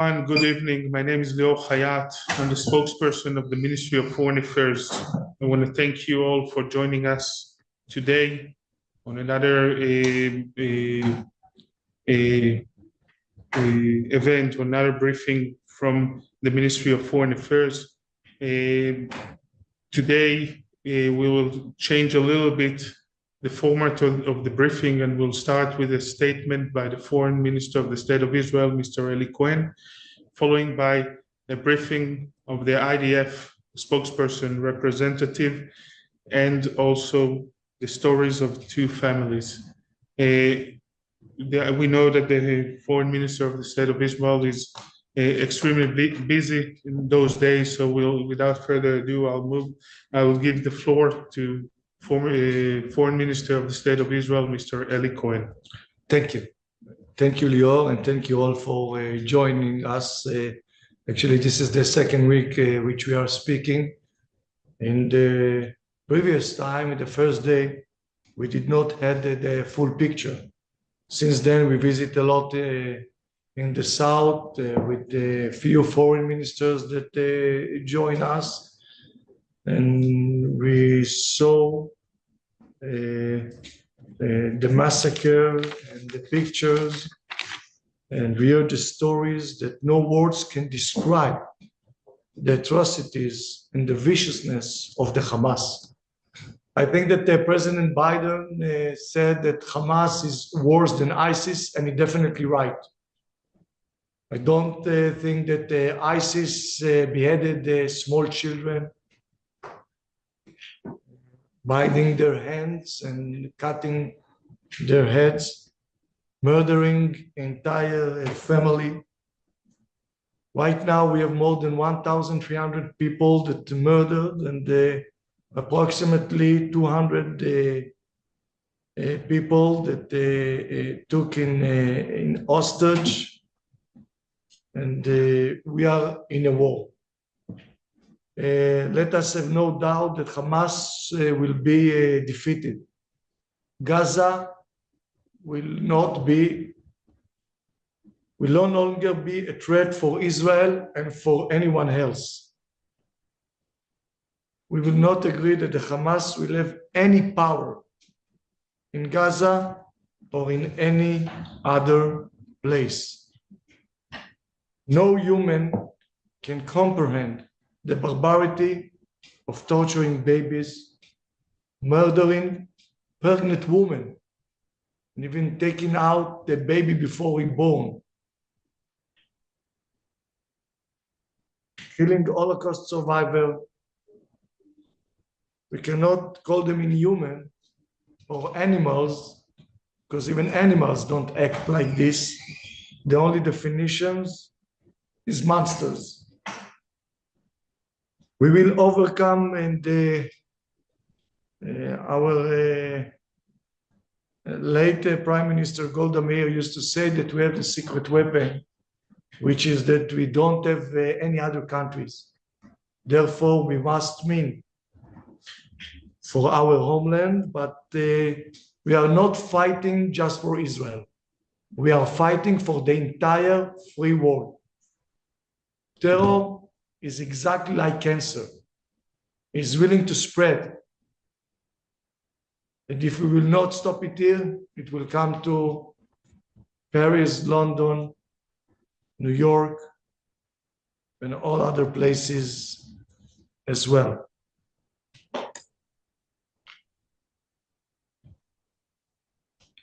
everyone. Good evening. My name is Leo Hayat. I'm the spokesperson of the Ministry of Foreign Affairs. I want to thank you all for joining us today on another event, or another briefing from the Ministry of Foreign Affairs. Today, we will change a little bit the format of the briefing, and we'll start with a statement by the Foreign Minister of the State of Israel, Mr. Eli Cohen, following by a briefing of the IDF spokesperson representative, and also the stories of two families. We know that the Foreign Minister of the State of Israel is extremely busy in those days, so without further ado, I will give the floor to Foreign Minister of the State of Israel, Mr. Eli Cohen. Thank you. Thank you, Lior, and thank you all for joining us. Actually, this is the second week which we are speaking. In the previous time, the first day, we did not have the full picture. Since then, we visit a lot in the south with a few foreign ministers that join us. And we saw the massacre and the pictures, and we heard the stories that no words can describe the atrocities and the viciousness of the Hamas. I think that President Biden said that Hamas is worse than ISIS, and he's definitely right. I don't think that ISIS beheaded small children, binding their hands and cutting their heads, murdering entire family. Right now, we have more than 1,300 people that murdered, and approximately 200 people that took in hostage, and we are in a war. Let us have no doubt that Hamas will be defeated. Gaza will no longer be a threat for Israel and for anyone else. We will not agree that the Hamas will have any power in Gaza or in any other place. No human can comprehend the barbarity of torturing babies, murdering pregnant women, and even taking out the baby before he's born, killing Holocaust survivors. We cannot call them inhuman or animals, because even animals don't act like this. The only definitions is monsters. We will overcome, and our late Prime Minister Golda Meir used to say that we have a secret weapon, which is that we don't have any other countries. Therefore, we must win for our homeland, but we are not fighting just for Israel. We are fighting for the entire free world. Terror is exactly like cancer. It's willing to spread. And if we will not stop it here, it will come to Paris, London, New York, and all other places as well.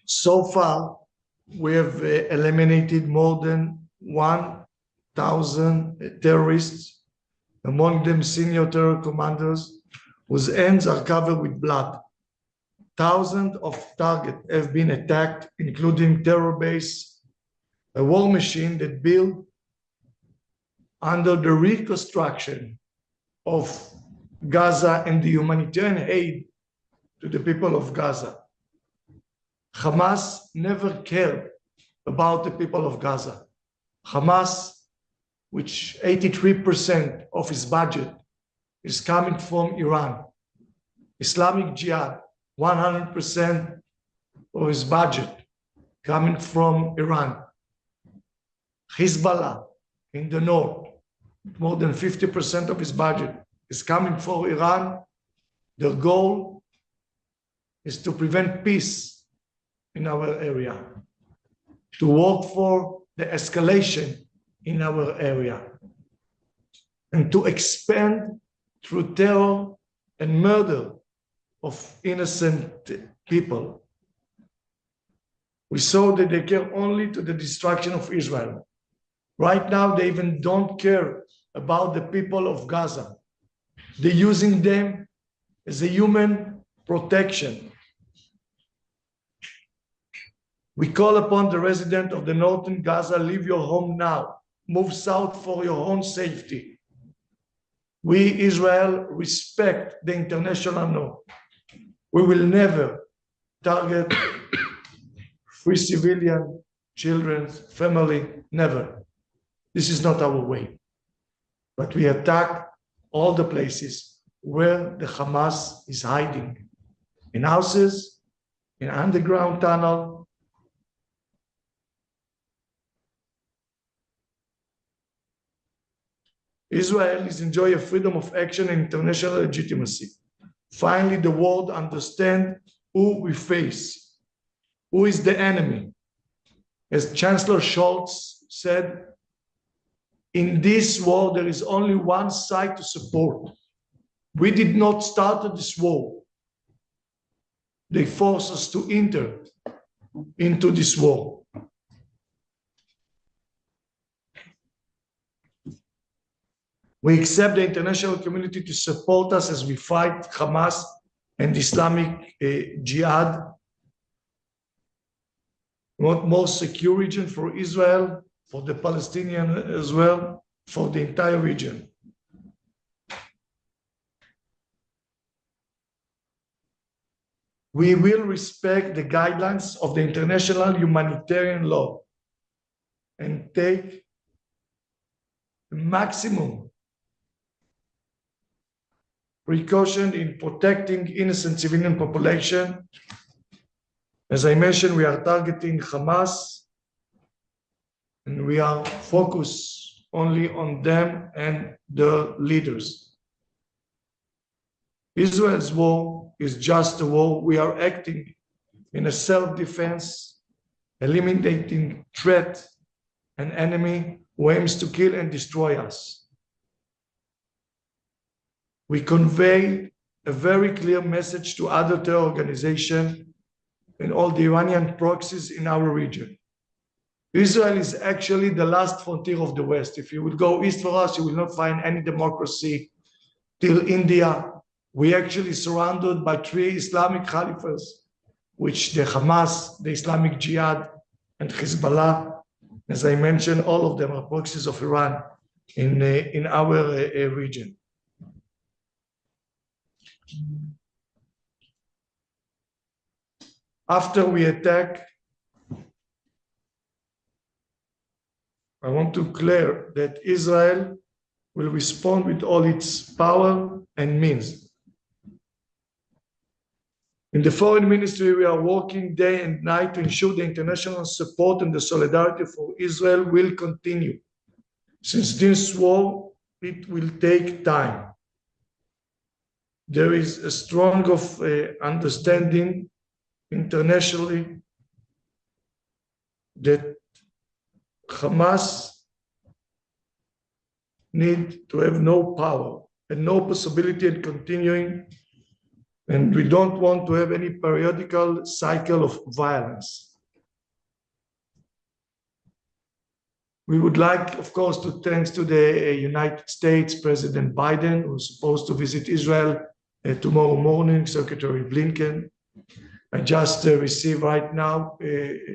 So far, we have eliminated more than 1,000 terrorists, among them senior terror commanders whose hands are covered with blood. Thousands of targets have been attacked, including terror base, a war machine that built under the reconstruction of Gaza and the humanitarian aid to the people of Gaza. Hamas never cared about the people of Gaza. Hamas, which 83% of its budget is coming from Iran. Islamic Jihad, 100% of its budget coming from Iran. Hezbollah, in the north, more than 50% of its budget is coming for Iran. Their goal is to prevent peace in our area, to work for the escalation in our area, and to expand through terror and murder of innocent people. We saw that they care only to the destruction of Israel. Right now, they even don't care about the people of Gaza. They're using them as a human protection. We call upon the resident of the northern Gaza, leave your home now. Move south for your own safety. We, Israel, respect the international law. We will never target free civilian, children, family, never. This is not our way. But we attack all the places where the Hamas is hiding, in houses, in underground tunnel. Israelis enjoy a freedom of action and international legitimacy. Finally, the world understands who we face, who is the enemy. As Chancellor Scholz said, in this war, there is only one side to support. We did not start this war. They forced us to enter into this war. We accept the international community to support us as we fight Hamas and Islamic Jihad. We want more secure region for Israel, for the Palestinians as well, for the entire region. We will respect the guidelines of the international humanitarian law and take the maximum precaution in protecting innocent civilian population. As I mentioned, we are targeting Hamas, and we are focused only on them and their leaders. Israel's war is just a war. We are acting in a self-defense, eliminating threat and enemy who aims to kill and destroy us. We convey a very clear message to other terror organizations and all the Iranian proxies in our region. Israel is actually the last frontier of the West. If you would go east for us, you will not find any democracy till India. We actually surrounded by 3 Islamic caliphates, which the Hamas, the Islamic Jihad, and Hezbollah, as I mentioned, all of them are proxies of Iran in our region. After we attack, I want to clear that Israel will respond with all its power and means. In the foreign ministry, we are working day and night to ensure the international support and the solidarity for Israel will continue. Since this war, it will take time. There is a strong understanding internationally that Hamas need to have no power and no possibility of continuing, and we don't want to have any periodical cycle of violence. We would like, of course, to thanks to the United States President Biden, who's supposed to visit Israel tomorrow morning, Secretary Blinken. I just received right now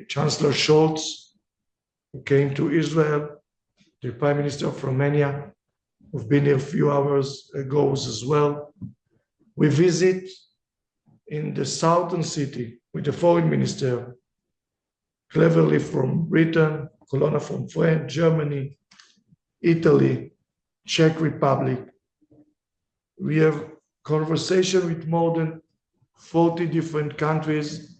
Chancellor Scholz, who came to Israel, the Prime Minister of Romania, who've been here a few hours ago as well. We visit in the southern city with the Foreign Minister, cleverly from Britain, Colonna from France, Germany, Italy, Czech Republic. We have conversation with more than 40 different countries.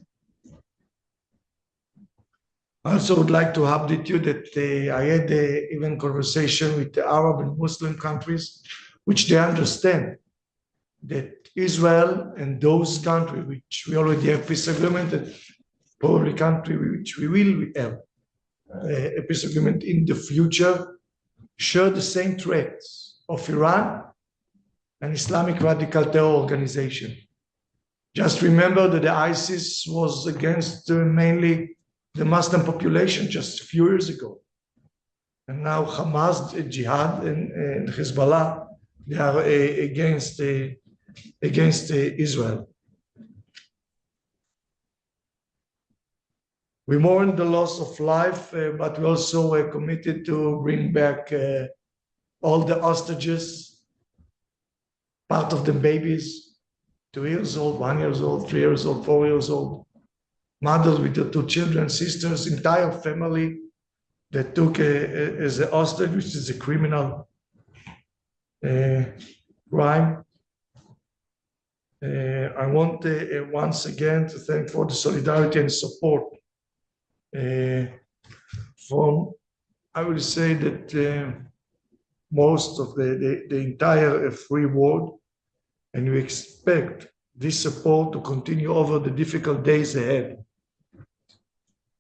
I also would like to update you that I had even conversation with the Arab and Muslim countries, which they understand that Israel and those countries which we already have peace agreement, and probably country which we will have a peace agreement in the future, share the same threats of Iran and Islamic radical terror organization. Just remember that the ISIS was against mainly the Muslim population just a few years ago. And now Hamas, Jihad, and Hezbollah, they are against Israel. We mourn the loss of life, but we also committed to bring back all the hostages, part of them babies, 2 years old, 1 year old, 3 years old, 4 years old, mothers with their 2 children, sisters, entire family that took as a hostage, which is a criminal crime. I want once again to thank for the solidarity and support from, I will say that most of the entire free world, and we expect this support to continue over the difficult days ahead.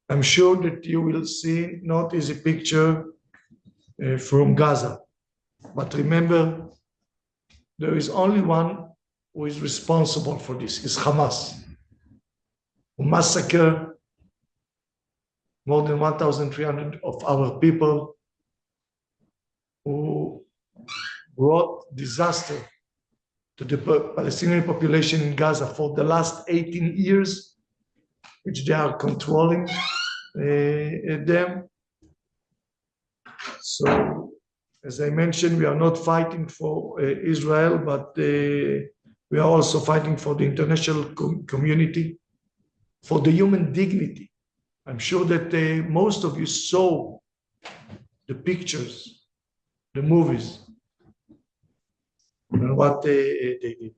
I'm sure that you will see not easy picture from Gaza, but remember, there is only one who is responsible for this, is Hamas, who massacred more than 1,300 of our people, who brought disaster to the Palestinian population in Gaza for the last 18 years, which they are controlling them. So, as I mentioned, we are not fighting for Israel, but we are also fighting for the international community, for the human dignity. I'm sure that most of you saw the pictures, the movies, and what they did.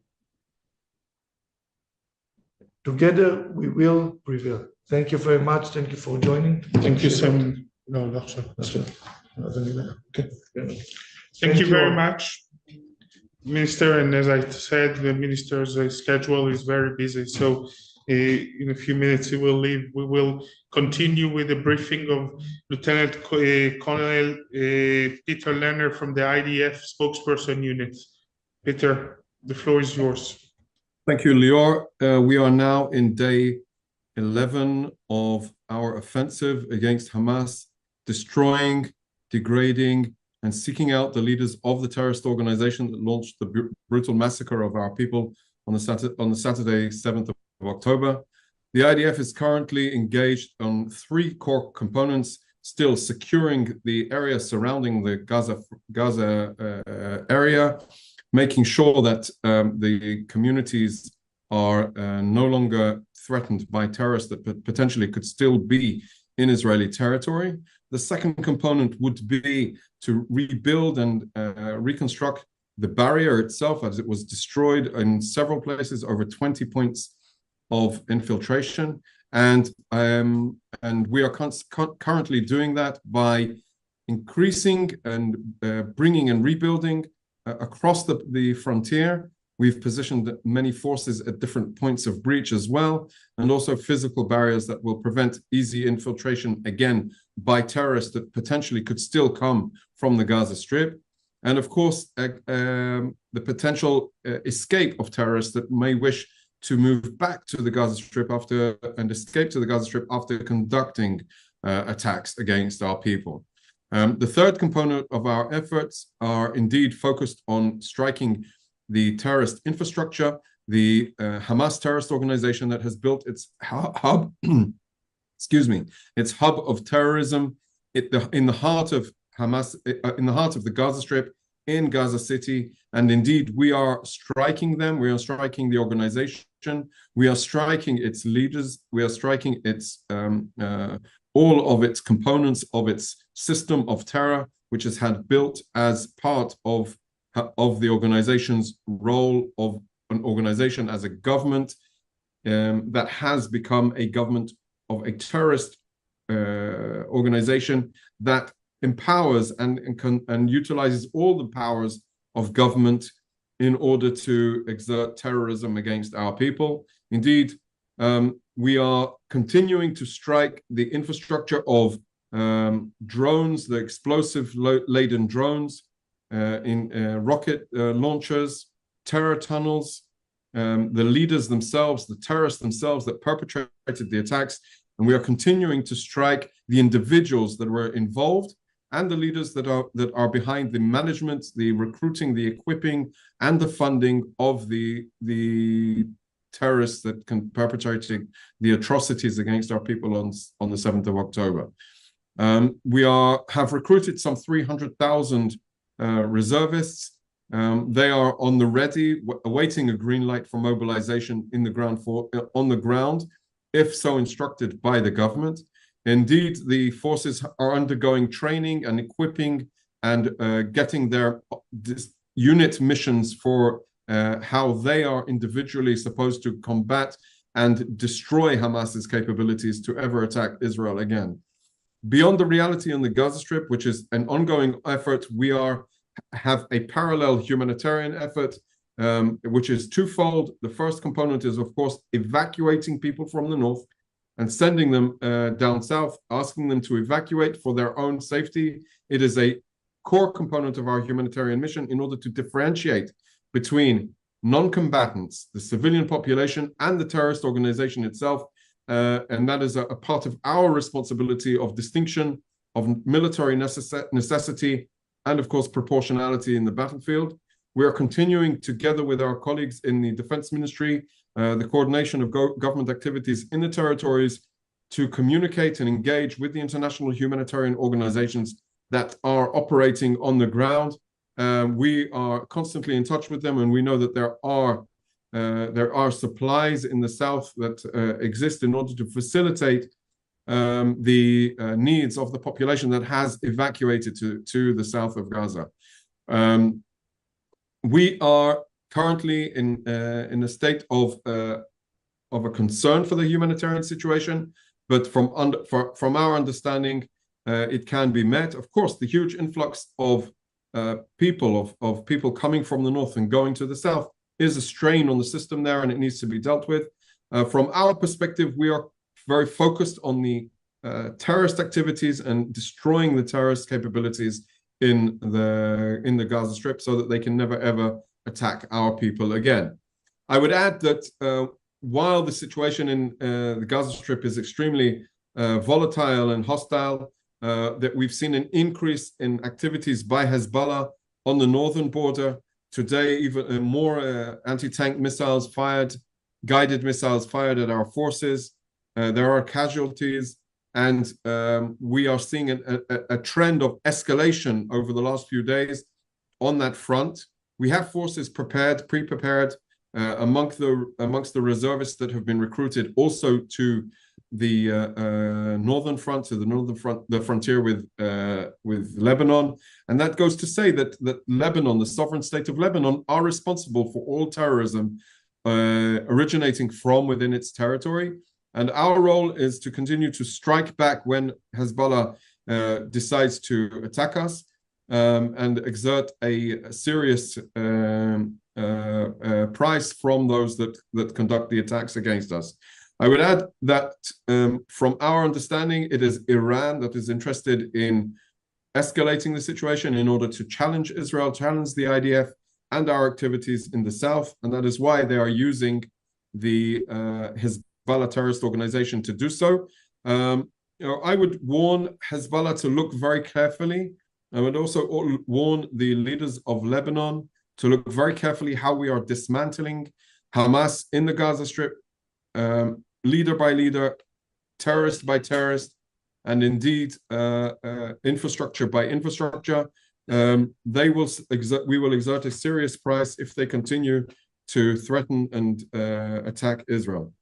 Together, we will prevail. Thank you very much. Thank you for joining. Thank you so much. No, that's it. Okay. Thank you very much, Minister. And as I said, the minister's schedule is very busy. So in a few minutes he will leave. We will continue with the briefing of Lieutenant Colonel Peter Lerner from the IDF spokesperson unit. Peter, the floor is yours. Thank you, Lior. We are now in day 11 of our offensive against Hamas, destroying, degrading, and seeking out the leaders of the terrorist organization that launched the brutal massacre of our people on the Saturday, 7th of October. The IDF is currently engaged on 3 core components, still securing the area surrounding the Gaza area, making sure that the communities are no longer threatened by terrorists that potentially could still be in Israeli territory. The second component would be to rebuild and reconstruct the barrier itself, as it was destroyed in several places, over 20 points of infiltration. And we are currently doing that by increasing and bringing and rebuilding across the frontier. We've positioned many forces at different points of breach as well, and also physical barriers that will prevent easy infiltration, again, by terrorists that potentially could still come from the Gaza Strip. And of course, the potential escape of terrorists that may wish to move back to the Gaza Strip and escape to the Gaza Strip after conducting attacks against our people. The third component of our efforts are indeed focused on striking the terrorist infrastructure, the Hamas terrorist organization that has built its hub, its hub of terrorism in the heart of Hamas, in the heart of the Gaza Strip, in Gaza City. And indeed, we are striking them. We are striking the organization. We are striking its leaders. We are striking its all of its components of its system of terror, which has had built as part of the organization's role of an organization as a government that has become a government of a terrorist organization that empowers and utilizes all the powers of government in order to exert terrorism against our people. Indeed, we are continuing to strike the infrastructure of drones, the explosive-laden drones, in rocket launchers, terror tunnels, the leaders themselves, the terrorists themselves that perpetrated the attacks. And we are continuing to strike the individuals that were involved and the leaders that are behind the management, the recruiting, the equipping, and the funding of the terrorists that can perpetrating the atrocities against our people on the 7th of October. We have recruited some 300,000 reservists. They are on the ready, awaiting a green light for mobilization on the ground, if so instructed by the government. Indeed, the forces are undergoing training and equipping and getting their unit missions for how they are individually supposed to combat and destroy Hamas's capabilities to ever attack Israel again. Beyond the reality on the Gaza Strip, which is an ongoing effort, we have a parallel humanitarian effort, which is twofold. The first component is, of course, evacuating people from the north and sending them down south, asking them to evacuate for their own safety. It is a core component of our humanitarian mission in order to differentiate between non-combatants, the civilian population, and the terrorist organization itself. And that is a part of our responsibility of distinction, of military necessity, and of course, proportionality in the battlefield. We are continuing together with our colleagues in the Defense Ministry, the coordination of government activities in the territories to communicate and engage with the international humanitarian organizations that are operating on the ground. We are constantly in touch with them, and we know that there are supplies in the south that exist in order to facilitate the needs of the population that has evacuated to the south of Gaza. We are currently in a state of a concern for the humanitarian situation, but from our understanding, it can be met. Of course, the huge influx of people coming from the north and going to the south is a strain on the system there, and it needs to be dealt with. From our perspective, we are very focused on the terrorist activities and destroying the terrorist capabilities in the Gaza Strip so that they can never ever attack our people again. I would add that while the situation in the Gaza Strip is extremely volatile and hostile, that we've seen an increase in activities by Hezbollah on the northern border. Today, even more anti-tank missiles fired, guided missiles fired at our forces. There are casualties, and we are seeing a trend of escalation over the last few days on that front. We have forces pre-prepared amongst the reservists that have been recruited also to the northern front, the frontier with Lebanon, and that goes to say that Lebanon, the sovereign state of Lebanon, are responsible for all terrorism originating from within its territory. And our role is to continue to strike back when Hezbollah decides to attack us and exert a serious price from those that conduct the attacks against us. I would add that from our understanding, it is Iran that is interested in escalating the situation in order to challenge Israel, challenge the IDF and our activities in the south. And that is why they are using the Hezbollah terrorist organization to do so. I would warn Hezbollah to look very carefully. I would also warn the leaders of Lebanon to look very carefully how we are dismantling Hamas in the Gaza Strip, leader by leader, terrorist by terrorist, and indeed infrastructure by infrastructure. We will exert a serious price if they continue to threaten and attack Israel.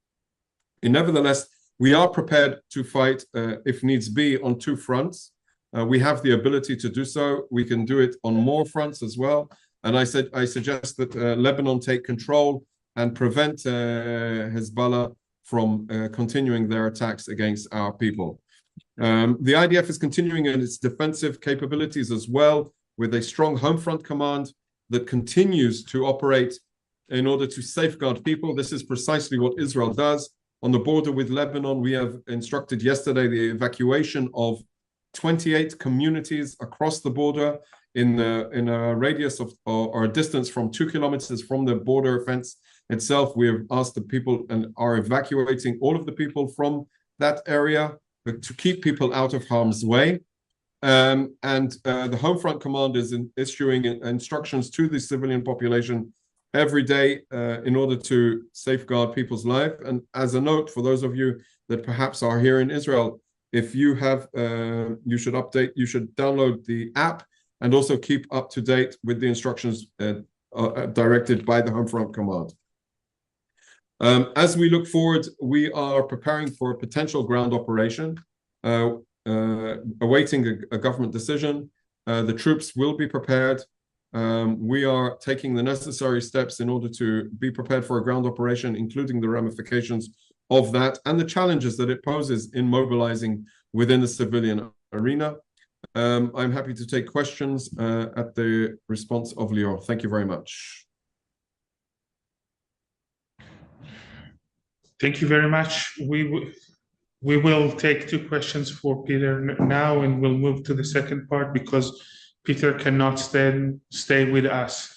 Nevertheless, we are prepared to fight, if needs be, on two fronts. We have the ability to do so. We can do it on more fronts as well. And I suggest that Lebanon take control and prevent Hezbollah from continuing their attacks against our people. The IDF is continuing in its defensive capabilities as well, with a strong home front command that continues to operate in order to safeguard people. This is precisely what Israel does. On the border with Lebanon, we have instructed yesterday the evacuation of 28 communities across the border in a radius of or a distance from 2 kilometers from the border fence itself. We have asked the people and are evacuating all of the people from that area to keep people out of harm's way. The Home Front Command is issuing instructions to the civilian population every day in order to safeguard people's life. And as a note, for those of you that perhaps are here in Israel, if you have, you should download the app and also keep up to date with the instructions directed by the Home Front Command. As we look forward, we are preparing for a potential ground operation, awaiting a government decision. The troops will be prepared. We are taking the necessary steps in order to be prepared for a ground operation, including the ramifications of that and the challenges that it poses in mobilizing within the civilian arena. I'm happy to take questions at the response of Lior. Thank you very much. Thank you very much. We will take 2 questions for Peter now, and we'll move to the second part because Peter cannot stay with us.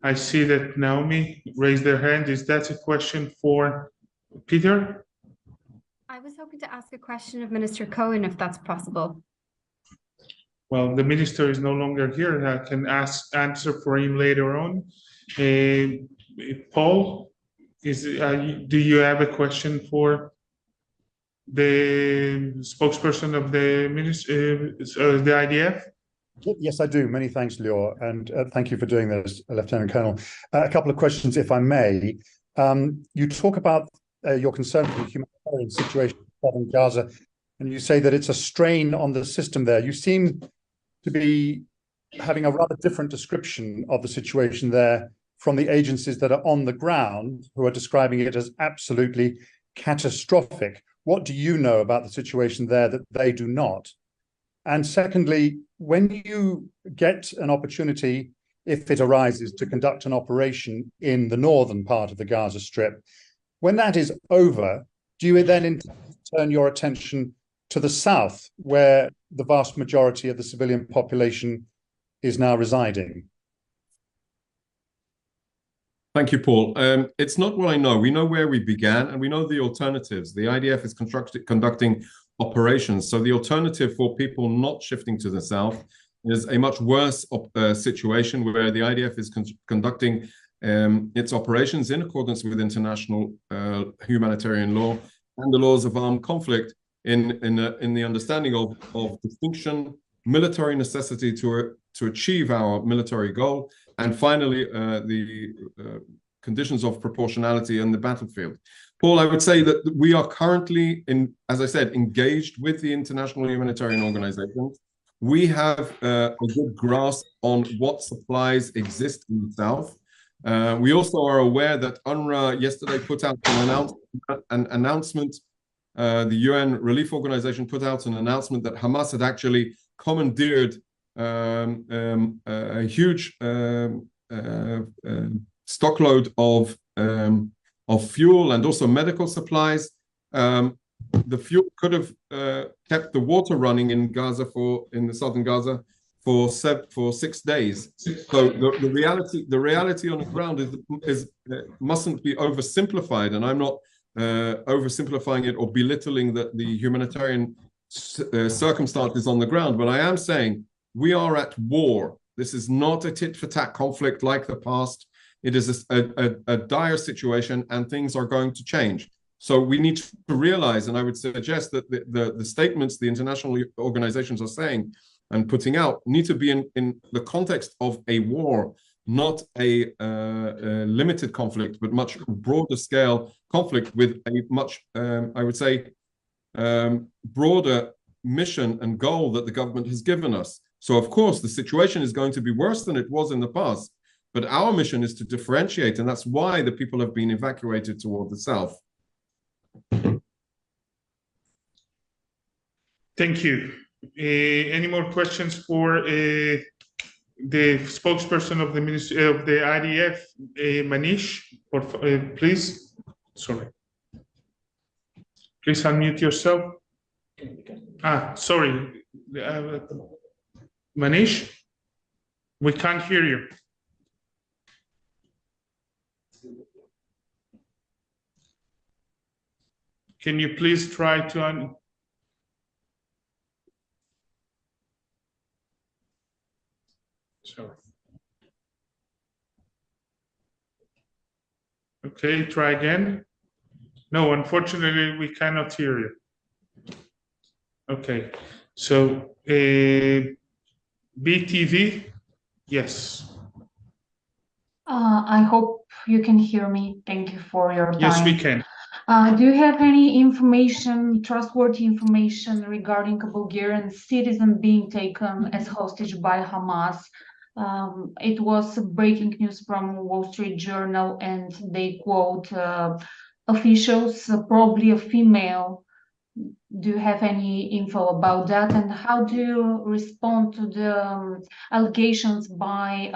I see that Naomi raised their hand. Is that a question for Peter? I was hoping to ask a question of Minister Cohen, if that's possible. Well, the minister is no longer here. I can answer for him later on. Paul, do you have a question for the spokesperson of the IDF? Yes, I do. Many thanks, Lior, and thank you for doing this, Lieutenant Colonel. A couple of questions, if I may. You talk about your concern for the humanitarian situation in southern Gaza, and you say that it's a strain on the system there. You seem to be having a rather different description of the situation there from the agencies that are on the ground, who are describing it as absolutely catastrophic. What do you know about the situation there that they do not? And secondly, when you get an opportunity, if it arises, to conduct an operation in the northern part of the Gaza Strip, when that is over, do you then turn your attention to the south, where the vast majority of the civilian population is now residing? Thank you, Paul. It's not what I know. We know where we began, and we know the alternatives. The IDF is conducting operations. So the alternative for people not shifting to the south is a much worse situation where the IDF is conducting its operations in accordance with international humanitarian law and the laws of armed conflict in the understanding of distinction, military necessity to achieve our military goal, and finally the conditions of proportionality in the battlefield. Paul, I would say that we are currently, as I said, engaged with the international humanitarian organizations. We have a good grasp on what supplies exist in the south. We also are aware that UNRWA yesterday put out an announcement. The UN Relief Organization put out an announcement that Hamas had actually commandeered a huge stockload of fuel and also medical supplies. The fuel could have kept the water running in Gaza in the southern Gaza for 6 days. So the reality on the ground is mustn't be oversimplified, and I'm not oversimplifying it or belittling the humanitarian circumstances on the ground, but I am saying we are at war. This is not a tit-for-tat conflict like the past. It is a dire situation, and things are going to change. So we need to realize, and I would suggest that the statements the international organizations are saying and putting out need to be in the context of a war, not a limited conflict, but much broader scale conflict with a much, I would say, broader mission and goal that the government has given us. So, of course, the situation is going to be worse than it was in the past, but our mission is to differentiate, and that's why the people have been evacuated toward the south. Thank you. Any more questions for the spokesperson of the Ministry of the IDF, Manish? Or, please. Sorry. Please unmute yourself. Sorry. Manish, we can't hear you. Can you please try to Sorry. Okay, try again. No, unfortunately, we cannot hear you. Okay, so BTV, yes. I hope you can hear me. Thank you for your time. Yes, we can. Do you have any information, trustworthy information regarding a Bulgarian citizen being taken as hostage by Hamas? It was breaking news from Wall Street Journal, and they quote officials, probably a female. Do you have any info about that? And how do you respond to the allegations by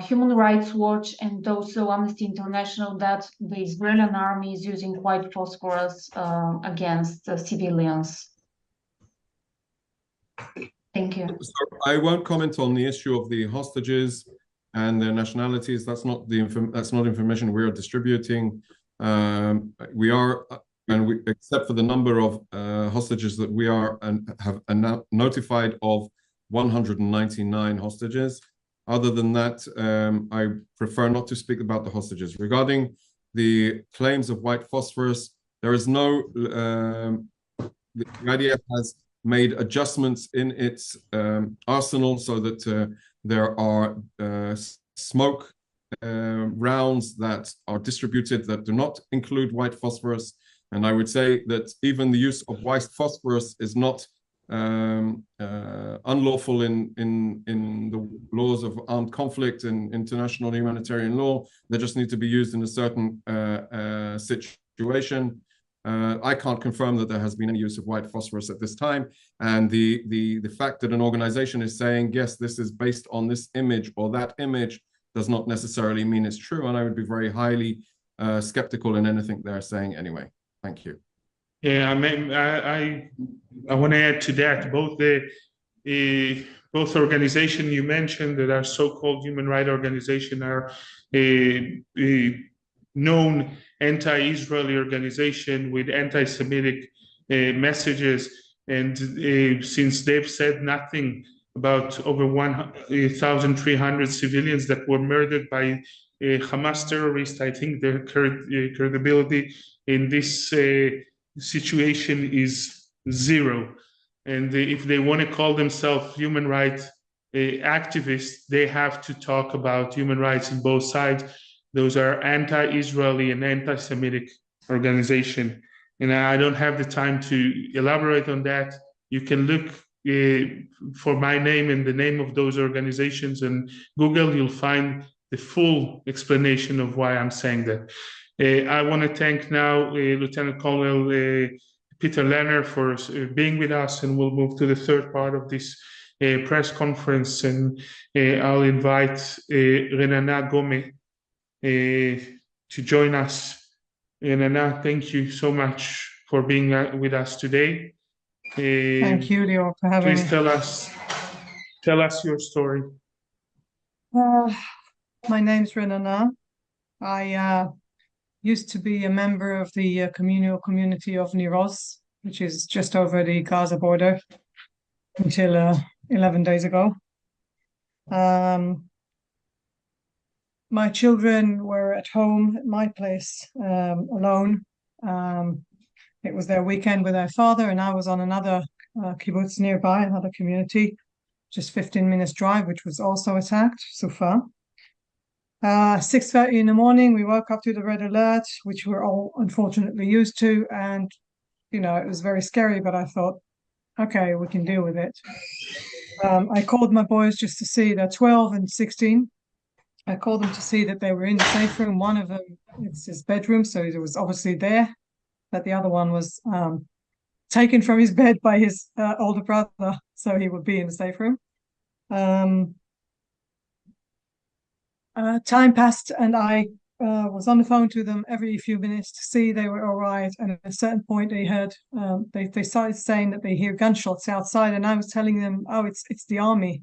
Human Rights Watch and also Amnesty International that the Israeli army is using white phosphorus against civilians? Thank you. So I won't comment on the issue of the hostages and their nationalities. That's not information we are distributing. We are, except for the number of hostages that we are and have notified of 199 hostages. Other than that, I prefer not to speak about the hostages. Regarding the claims of white phosphorus, there is no, the IDF has made adjustments in its arsenal so that there are smoke rounds that are distributed that do not include white phosphorus. And I would say that even the use of white phosphorus is not unlawful in the laws of armed conflict and international humanitarian law. They just need to be used in a certain situation. I can't confirm that there has been any use of white phosphorus at this time. And the fact that an organization is saying, yes, this is based on this image or that image does not necessarily mean it's true. And I would be very highly skeptical in anything they're saying anyway. Thank you. Yeah, I mean, I want to add to that. Both organizations you mentioned that are so-called human rights organizations are known anti-Israeli organization with anti-Semitic messages, and since they've said nothing about over 1,300 civilians that were murdered by Hamas terrorists, I think their credibility in this situation is zero. And if they want to call themselves human rights activists, they have to talk about human rights on both sides. Those are anti-Israeli and anti-Semitic organizations. And I don't have the time to elaborate on that. You can look for my name and the name of those organizations and Google, you'll find the full explanation of why I'm saying that. I want to thank now Lieutenant Colonel Peter Lerner for being with us, and we'll move to the third part of this press conference, and I'll invite Renana Gome to join us. Renana, thank you so much for being with us today. Thank you, Leo, for having me. Please tell us your story. My name's Renana. I used to be a member of the communal community of Niros, which is just over the Gaza border, until 11 days ago. My children were at home at my place alone. It was their weekend with their father, and I was on another kibbutz nearby, another community, just 15 minutes drive, which was also attacked so far. 6:30 in the morning, we woke up to the red alert, which we're all unfortunately used to. And, you know, it was very scary, but I thought, okay, we can deal with it. I called my boys just to see, they're 12 and 16. I called them to see that they were in the safe room. One of them, it's his bedroom, so it was obviously there, but the other one was taken from his bed by his older brother, so he would be in the safe room. Time passed, and I was on the phone to them every few minutes to see they were all right. And at a certain point, they heard they started saying that they hear gunshots outside, and I was telling them, "Oh, it's the army,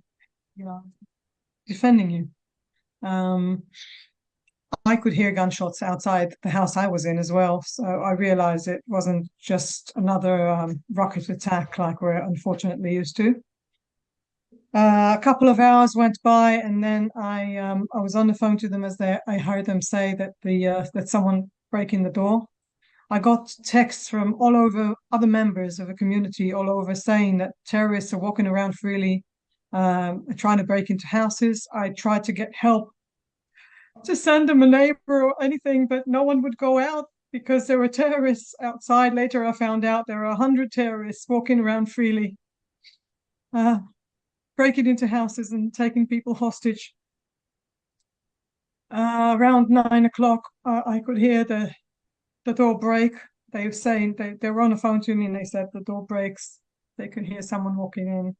you know, defending you." I could hear gunshots outside the house I was in as well, so I realized it wasn't just another rocket attack like we're unfortunately used to. A couple of hours went by, and then I was on the phone to them as I heard them say that that someone breaking the door. I got texts from all over, other members of the community all over, saying that terrorists are walking around freely, trying to break into houses. I tried to get help to send them a neighbor or anything, but no one would go out because there were terrorists outside. Later, I found out there are 100 terrorists walking around freely, breaking into houses and taking people hostage. Around 9 o'clock, I could hear the door break. They were saying they were on the phone to me, and they said the door breaks. They could hear someone walking in.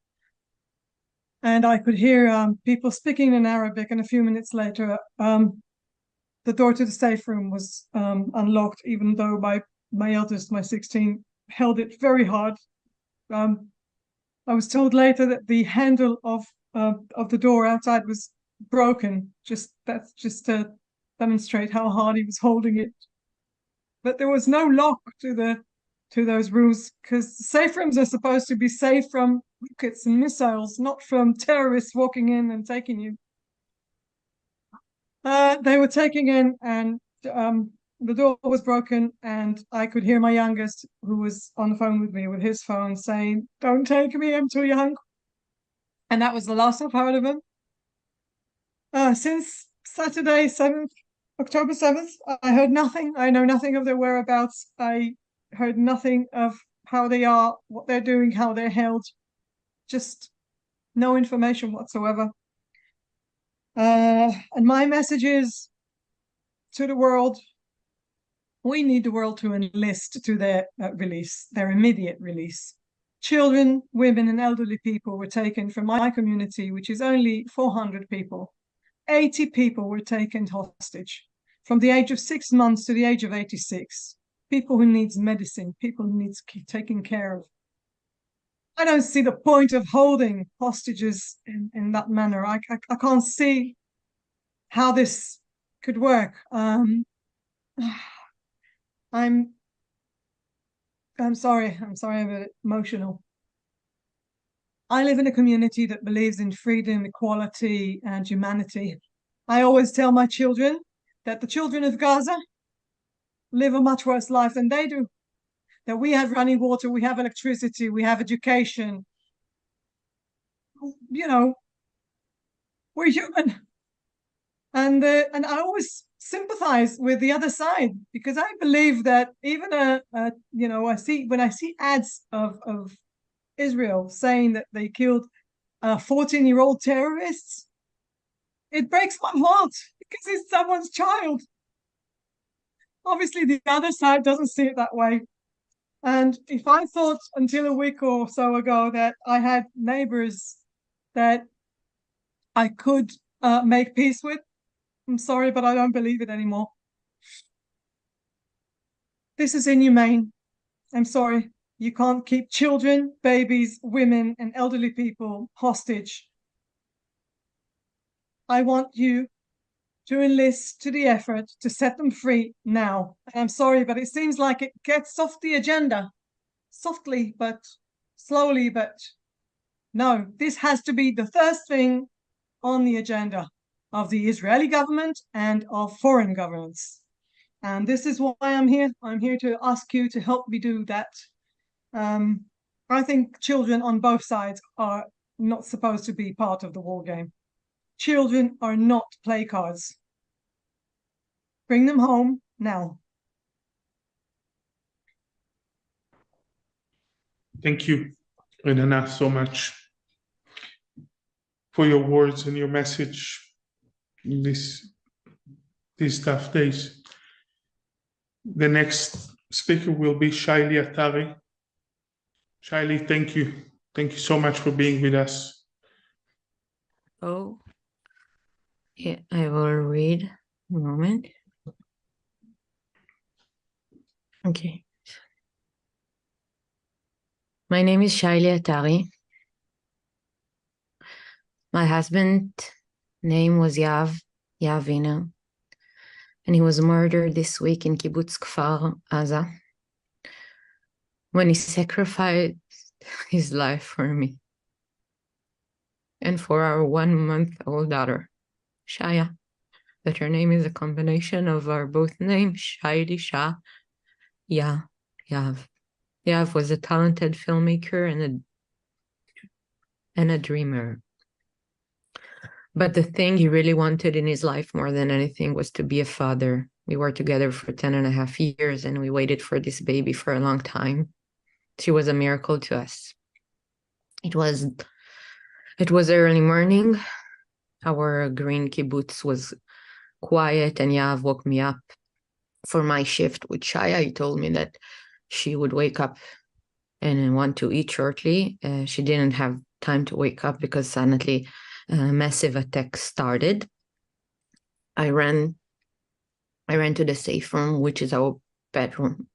And I could hear people speaking in Arabic, and a few minutes later, the door to the safe room was unlocked, even though my eldest, my 16, held it very hard. I was told later that the handle of the door outside was broken. That's just to demonstrate how hard he was holding it. But there was no lock to those rooms, because safe rooms are supposed to be safe from rockets and missiles, not from terrorists walking in and taking you. They were taking in, and the door was broken, and I could hear my youngest, who was on the phone with me with his phone, saying, "Don't take me, I'm too young." And that was the last I've heard of him. Since Saturday, October 7th, I heard nothing. I know nothing of their whereabouts. I heard nothing of how they are, what they're doing, how they're held. Just no information whatsoever. And my message is to the world: we need the world to enlist to their release, their immediate release. Children, women, and elderly people were taken from my community, which is only 400 people. 80 people were taken hostage from the age of 6 months to the age of 86. People who needs medicine, people who needs taken care of. I don't see the point of holding hostages in that manner. I can't see how this could work. I'm sorry, I'm a bit emotional. I live in a community that believes in freedom, equality, and humanity. I always tell my children that the children of Gaza live a much worse life than they do. That we have running water, we have electricity, we have education. You know, we're human. And I always sympathize with the other side, because I believe that even when I see ads of Israel saying that they killed 14-year-old terrorists, it breaks my heart, because it's someone's child. Obviously, the other side doesn't see it that way. And if I thought until a week or so ago that I had neighbors that I could make peace with, I'm sorry, but I don't believe it anymore. This is inhumane. I'm sorry. You can't keep children, babies, women, and elderly people hostage. I want you to enlist to the effort to set them free now. And I'm sorry, but it seems like it gets off the agenda. Softly, but slowly, but no, this has to be the first thing on the agenda of the Israeli government and of foreign governments. And this is why I'm here. I'm here to ask you to help me do that. I think children on both sides are not supposed to be part of the war game. Children are not play cards. Bring them home now. Thank you, Renana, so much for your words and your message in these tough days. The next speaker will be Shaili Atari. Shaili, thank you. Thank you so much for being with us. Oh, yeah, I will read a moment. Okay. My name is Shaili Atari. My husband's name was Yavina, and he was murdered this week in Kibbutz Kfar Aza when he sacrificed his life for me and for our 1-month-old daughter, Shaya. But her name is a combination of our both names, Shaili Shah, Yav. Yav was a talented filmmaker and a dreamer. But the thing he really wanted in his life more than anything was to be a father. We were together for 10.5 years, and we waited for this baby for a long time. She was a miracle to us. It was early morning. Our green kibbutz was quiet, and Yav woke me up for my shift with Shaya. He told me that she would wake up and want to eat shortly. She didn't have time to wake up because suddenly a massive attack started. I ran to the safe room, which is our bedroom,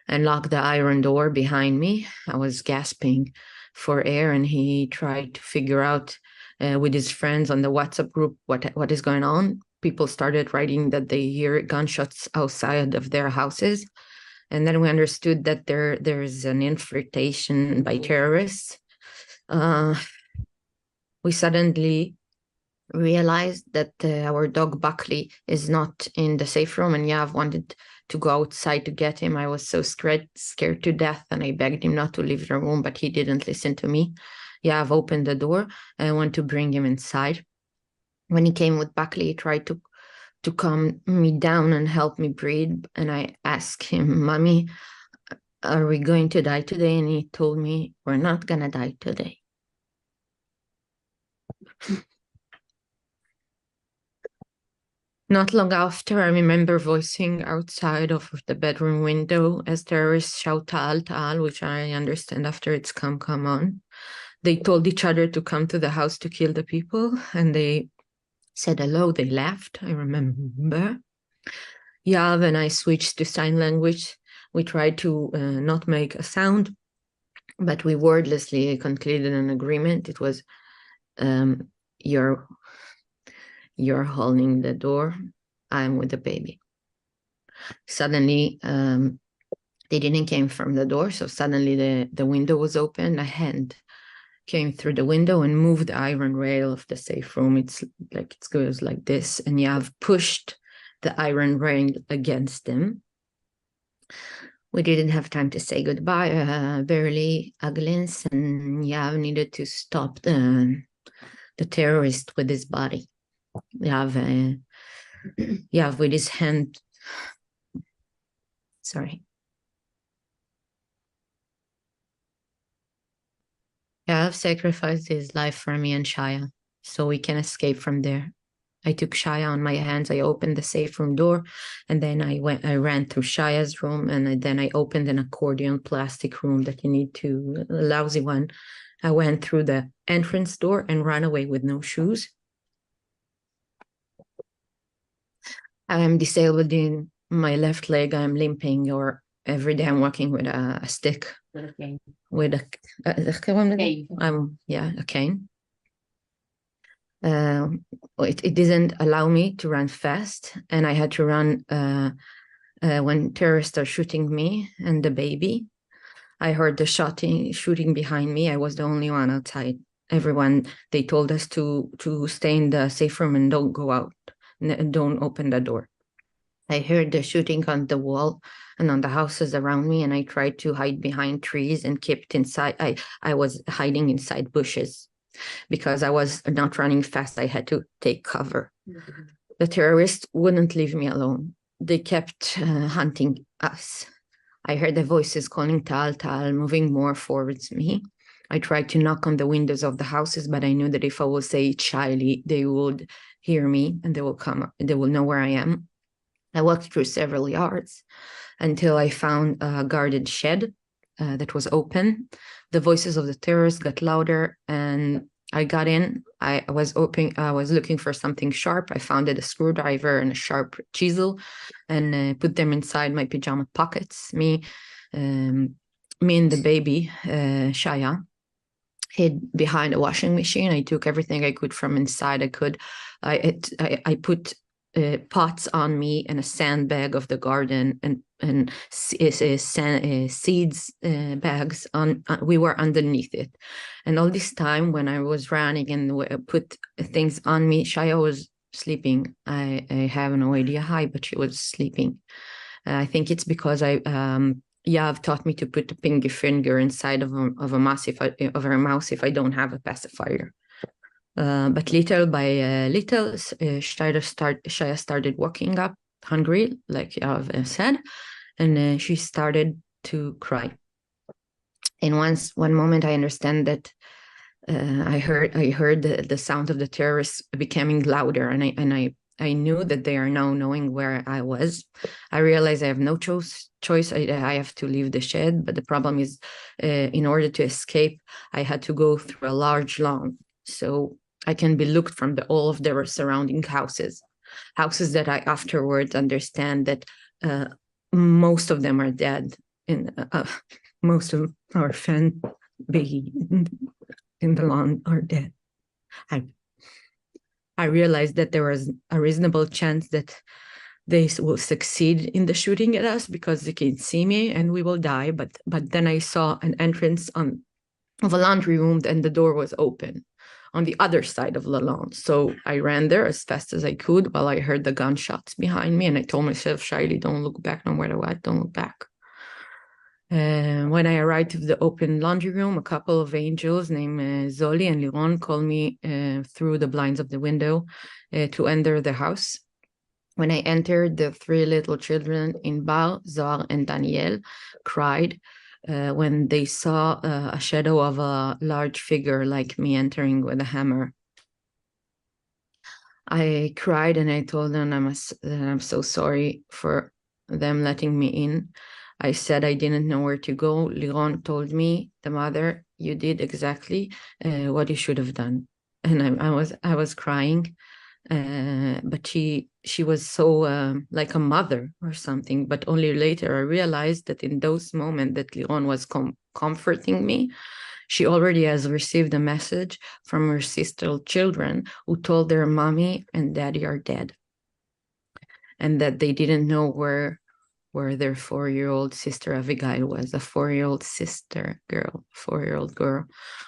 and locked the iron door behind me. I was gasping for air, and he tried to figure out with his friends on the WhatsApp group what is going on. People started writing that they hear gunshots outside of their houses. And then we understood that there is an infiltration by terrorists. We suddenly realized that our dog Buckley is not in the safe room, and Yav wanted to go outside to get him. I was so scared to death, and I begged him not to leave the room, but he didn't listen to me. Yav opened the door and I went to bring him inside. When he came with Buckley, he tried to calm me down and help me breathe. And I asked him, Mommy, are we going to die today? And he told me, we're not gonna die today. Not long after, I remember voicing outside of the bedroom window as terrorists shout Ta'al, Ta'al, which I understand after it's come on. They told each other to come to the house to kill the people, and they said hello, they laughed, I remember. Yav and I switched to sign language. We tried to not make a sound, but we wordlessly concluded an agreement. It was, you're holding the door, I'm with the baby. Suddenly, they didn't came from the door, so suddenly the window was open. A hand came through the window and moved the iron rail of the safe room. It goes like this, and Yav pushed the iron rail against them. We didn't have time to say goodbye. Barely a glance, and Yav needed to stop the terrorist with his body. Yav with his hand. Sorry. Yav sacrificed his life for me and Shaya, so we can escape from there. I took Shaya on my hands. I opened the safe room door, and then I ran through Shaya's room, and then I opened an accordion plastic room that you need to, a lousy one. I went through the entrance door and ran away with no shoes. I am disabled in my left leg. I'm limping, or every day I'm walking with a stick. With a cane. A cane. It didn't allow me to run fast, and I had to run when terrorists are shooting me and the baby. I heard the shooting behind me. I was the only one outside. Everyone, they told us to stay in the safe room and don't go out, don't open the door. I heard the shooting on the wall and on the houses around me, and I tried to hide behind trees and kept inside. I was hiding inside bushes because I was not running fast. I had to take cover. Mm-hmm. The terrorists wouldn't leave me alone. They kept hunting us. I heard the voices calling Ta'al, Ta'al, moving more towards me. I tried to knock on the windows of the houses, but I knew that if I would say Shaili, they would hear me and they will come. They will know where I am. I walked through several yards until I found a guarded shed. that was open. The voices of the terrorists got louder, and I got in. I was looking for something sharp. I found a screwdriver and a sharp chisel, and put them inside my pajama pockets. Me and the baby, Shaya, hid behind a washing machine. I took everything I could from inside. I put pots on me and a sandbag of the garden and seeds bags on. We were underneath it, and all this time when I was running and put things on me, Shaya was sleeping. I have no idea how, but she was sleeping. I think it's because Yav taught me to put the pinky finger inside of her mouse if I don't have a pacifier. But little by little, Shaya started waking up hungry, like Yav said, and she started to cry. And one moment, I understand that I heard the sound of the terrorists becoming louder, and I knew that they are now knowing where I was. I realized I have no choice. I have to leave the shed, but the problem is, in order to escape, I had to go through a large lawn, so I can be looked from all of the surrounding houses that I afterwards understand that most of them are dead. Most of our family in the lawn are dead. I realized that there was a reasonable chance that they will succeed in the shooting at us because they can see me and we will die. But then I saw an entrance of a laundry room, and the door was open on the other side of the lawn. So I ran there as fast as I could while I heard the gunshots behind me, and I told myself, Shiley, don't look back no matter what, don't look back. When I arrived to the open laundry room, a couple of angels named Zoli and Liron called me through the blinds of the window to enter the house. When I entered, the three little children, Inbar, Zohar, and Daniel, cried when they saw a shadow of a large figure like me entering with a hammer. I cried and I told them that I'm so sorry for them letting me in. I said I didn't know where to go. Liron told me, the mother, you did exactly what you should have done. And I was crying, but she was so like a mother or something. But only later I realized that in those moments that Liron was comforting me, she already has received a message from her sister children who told their mommy and daddy are dead, and that they didn't know where their 4-year-old sister Abigail was, a 4-year-old girl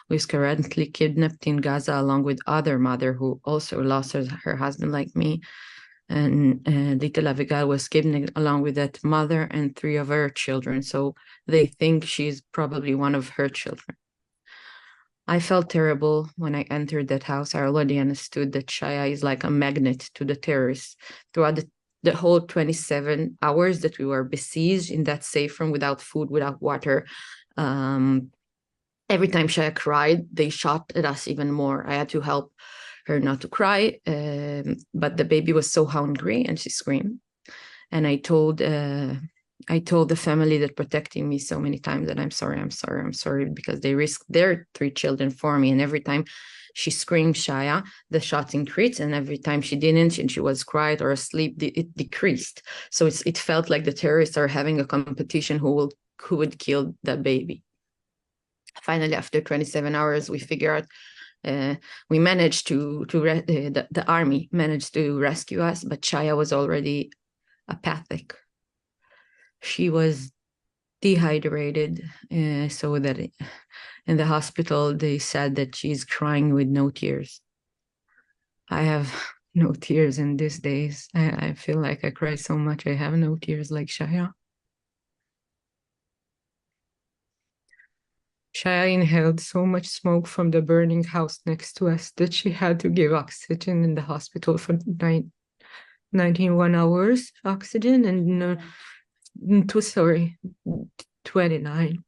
who is currently kidnapped in Gaza, along with other mother who also lost her husband like me. And little Abigail was kidnapped along with that mother and 3 of her children. So they think she's probably one of her children. I felt terrible when I entered that house. I already understood that Shaya is like a magnet to the terrorists. Throughout the whole 27 hours that we were besieged in that safe room without food, without water, every time Shaya cried, they shot at us even more. I had to help her not to cry, but the baby was so hungry and she screamed. And I told the family that protecting me so many times that I'm sorry, because they risked their 3 children for me. And every time she screamed Shaya, the shots increased, and every time she didn't, and she was quiet or asleep, it decreased. So it felt like the terrorists are having a competition who would kill the baby. Finally, after 27 hours, we figured out, we managed the army managed to rescue us, but Shaya was already apathic. She was dehydrated, so that in the hospital, they said that she's crying with no tears. I have no tears in these days. I feel like I cry so much. I have no tears like Shaya. Shaya inhaled so much smoke from the burning house next to us that she had to give oxygen in the hospital for 91 hours oxygen, and 29.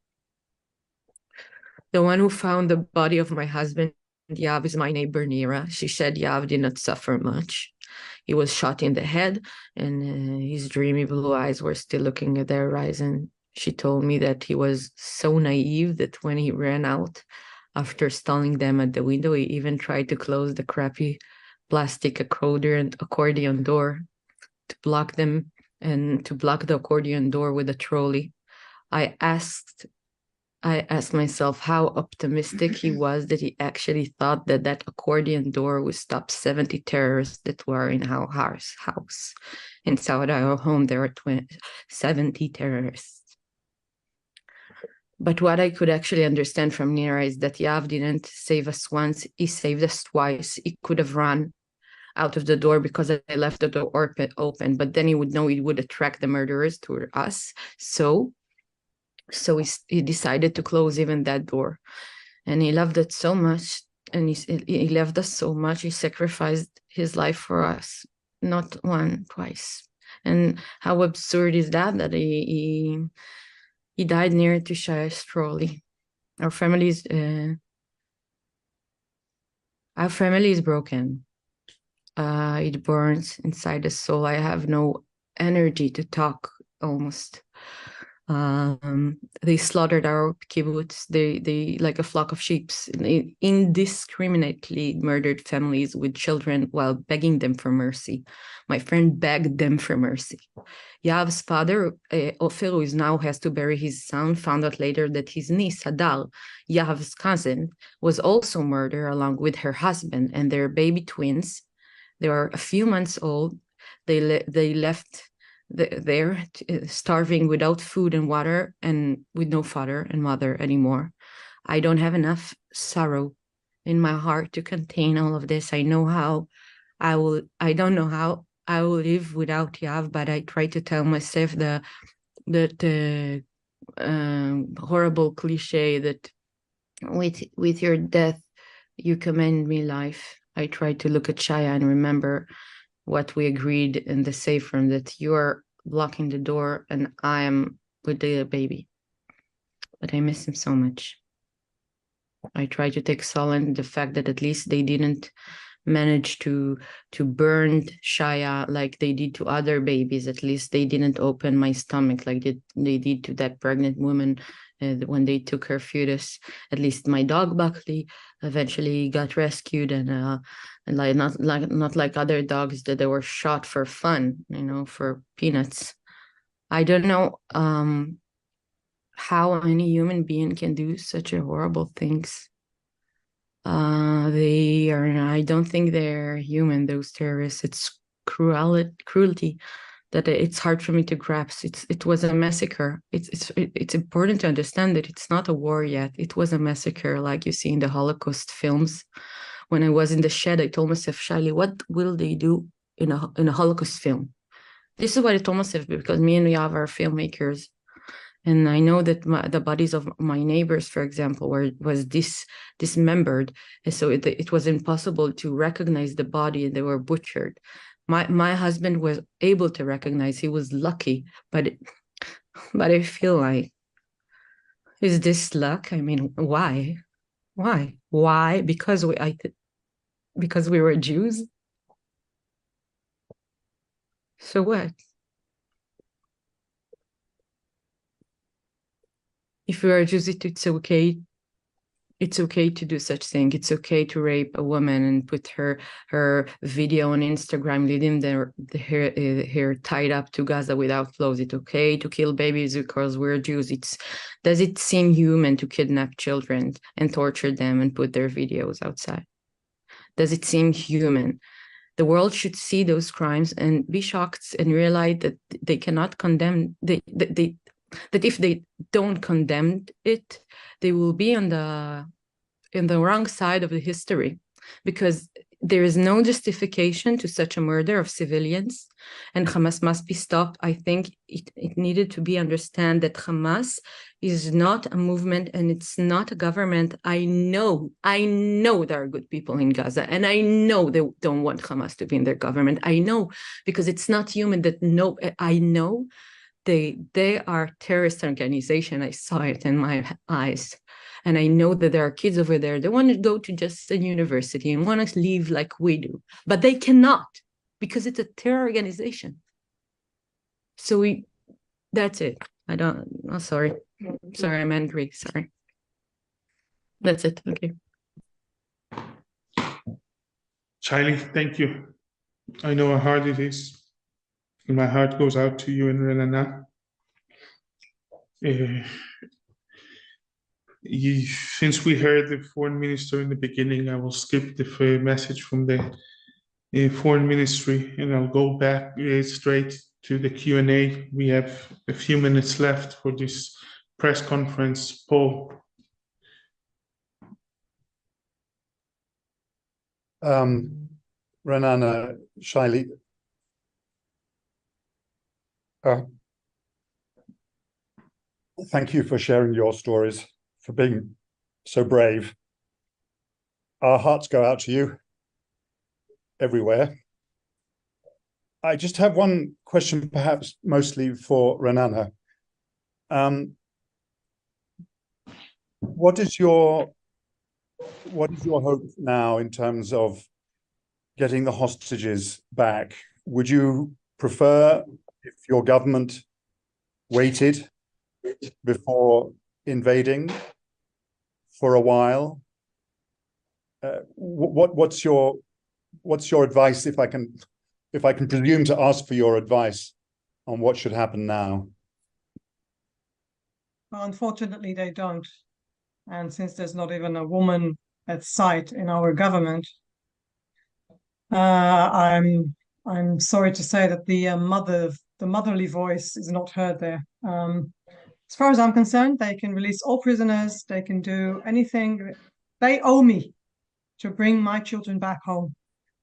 The one who found the body of my husband, Yav, is my neighbor, Nira. She said Yav did not suffer much. He was shot in the head, and his dreamy blue eyes were still looking at the horizon. She told me that he was so naive that when he ran out after stalling them at the window, he even tried to close the crappy plastic accordion door to block them and to block the accordion door with a trolley. I asked myself how optimistic he was that he actually thought that that accordion door would stop 70 terrorists that were in our house. Inside our home, there were 70 terrorists. But what I could actually understand from Nira is that Yav didn't save us once, he saved us twice. He could have run out of the door because I left the door open, but then he would know he would attract the murderers to us. So he decided to close even that door. And he loved it so much, and he loved us so much, he sacrificed his life for us, not one, twice. And how absurd is that he died near to Shaya's trolley. Our family is broken. It burns inside the soul. I have no energy to talk almost. They slaughtered our kibbutz. They like a flock of sheep, indiscriminately murdered families with children while begging them for mercy. My friend begged them for mercy. Yav's father, Ofer, who now has to bury his son, found out later that his niece, Hadar, Yav's cousin, was also murdered along with her husband and their baby twins. They were a few months old. They left there starving without food and water and with no father and mother anymore. I don't have enough sorrow in my heart to contain all of this. I don't know how I will live without Yav, but I try to tell myself the horrible cliche that with your death you command me life. I try to look at Shaya and remember what we agreed in the safe room, that you're blocking the door and I am with the baby. But I miss him so much. I try to take solace in the fact that at least they didn't manage to burn Shaya like they did to other babies. At least they didn't open my stomach like they did to that pregnant woman when they took her fetus. At least my dog Buckley eventually got rescued, and like not like other dogs that they were shot for fun, for peanuts. I don't know how any human being can do such a horrible things. I don't think they're human, those terrorists. It's cruelty that it's hard for me to grasp. It was a massacre. It's important to understand that it's not a war yet. It was a massacre, like you see in the Holocaust films. When I was in the shed, I told myself, Shali, what will they do in a Holocaust film? This is what I told myself, because me and Yav are filmmakers. And I know that the bodies of my neighbors, for example, was dismembered. And so it was impossible to recognize the body, and they were butchered. My husband was able to recognize. He was lucky, but I feel like, is this luck? I mean, why? Because we were Jews? So what? If we are Jews, it's okay. It's okay to do such thing. It's okay to rape a woman and put her video on Instagram, leaving her tied up to Gaza without clothes. It's okay to kill babies because we're Jews. Does it seem human to kidnap children and torture them and put their videos outside? Does it seem human? The world should see those crimes and be shocked and realize that they cannot condemn. That if they don't condemn it, they will be in the wrong side of the history, because there is no justification to such a murder of civilians, and Hamas must be stopped. I think it needed to be understood that Hamas is not a movement and it's not a government. I know there are good people in Gaza, and I know they don't want Hamas to be in their government. I know, because it's not human I know they are terrorist organization. I saw it in my eyes. And I know that there are kids over there that want to go to just a university and want to live like we do, but they cannot, because it's a terror organization. So that's it. I don't, oh, sorry. Sorry, I'm angry. Sorry. That's it. Thank you. Charlie, thank you. I know how hard it is. And my heart goes out to you and Renana. Since we heard the foreign minister in the beginning, I will skip the message from the foreign ministry and I'll go back straight to the Q&A. We have a few minutes left for this press conference. Paul. Renana, Shaili, thank you for sharing your stories, for being so brave. Our hearts go out to you everywhere. I just have one question, perhaps mostly for Renana. What is your hope now in terms of getting the hostages back? Would you prefer if your government waited before invading for a while? What's your advice, if I can presume to ask for your advice on what should happen now? Unfortunately, they don't. And since there's not even a woman at sight in our government, I'm sorry to say that the motherly voice is not heard there. As far as I'm concerned, they can release all prisoners. They can do anything. They owe me to bring my children back home.